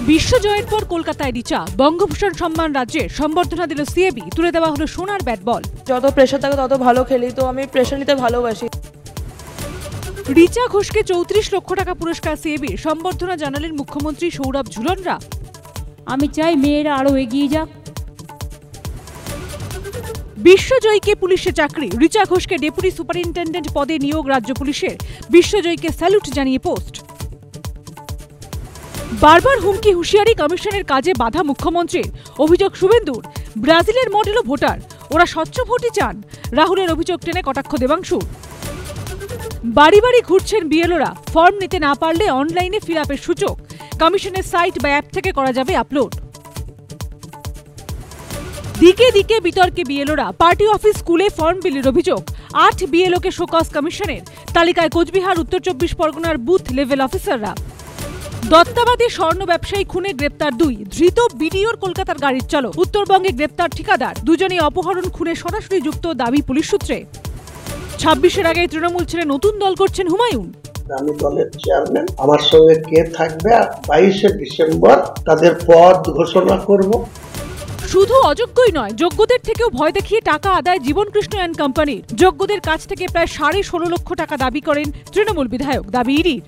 বিশ্বজয়ের পর কলকাতায় রিচা, বঙ্গভূষণ সম্মান রাজ্যে সম্বর্ধনা দিল সিএবি, তুলে দেওয়া হলো সোনার ব্যাট বল। যত প্রেশার থাকে তত ভালো খেলি, তো আমি প্রেশার নিতে ভালোবাসি। রিচা ঘোষকে 34 লক্ষ টাকা পুরস্কার সিএবির, সম্বর্ধনা জানালেন মুখ্যমন্ত্রী সৌরভ ঝুলনরা। আমি চাই মেয়েরা আরো এগিয়ে যাক। বিশ্বজয়ীকে পুলিশে চাকরি, রিচা ঘোষকে ডেপুটি সুপারিনটেন্ডেন্ট পদে নিয়োগ রাজ্য পুলিশের, বিশ্বজয়ীকে স্যালুট জানিয়ে পোস্ট। বারবার হুমকি হুঁশিয়ারি, কমিশনের কাজে বাধা মুখ্যমন্ত্রীর, অভিযোগ শুভেন্দুর। ব্রাজিলের মডেলও ভোটার, ওরা স্বচ্ছ ভোটই চান, রাহুলের অভিযোগ টেনে কটাক্ষ দেবাংশুর। বাড়ি বাড়ি ঘুরছেন বিএলওরা, ফর্ম নিতে না পারলে অনলাইনে ফিল-আপের সূচক, কমিশনের সাইট বা অ্যাপ থেকে করা যাবে আপলোড। দিকে দিকে বিতর্কে বিএলওরা, পার্টি অফিস স্কুলে ফর্ম বিলির অভিযোগ, 8 বিএলওকে শোকজ কমিশনের, তালিকায় কোচবিহার, উত্তর 24 পরগনার বুথ লেভেল অফিসাররা। দত্তাবাদী স্বর্ণ ব্যবসায়ী খুনে গ্রেপ্তার 2, ধৃত বিডিওর কলকাতার গাড়ির চালক, উত্তরবঙ্গে গ্রেপ্তার ঠিকাদার, দুজনেই অপহরণ খুনে সরাসরি যুক্ত দাবি পুলিশ সূত্রে। 26-এর আগে তৃণমূল ছেড়ে নতুন দল করছেন হুমায়ুন। আমি দলের চেয়ারম্যান, আমার সঙ্গে কে থাকবে, আর 22শে ডিসেম্বর তাদের পদ ঘোষণা করব। শুধু অযোগ্যই নয়, যোগ্যদের থেকেও ভয় দেখিয়ে টাকা আদায় জীবনকৃষ্ণ অ্যান্ড কোম্পানির, যোগ্যদের কাছ থেকে প্রায় 16.5 লক্ষ টাকা দাবি করেন তৃণমূল বিধায়ক, দাবি ইডির।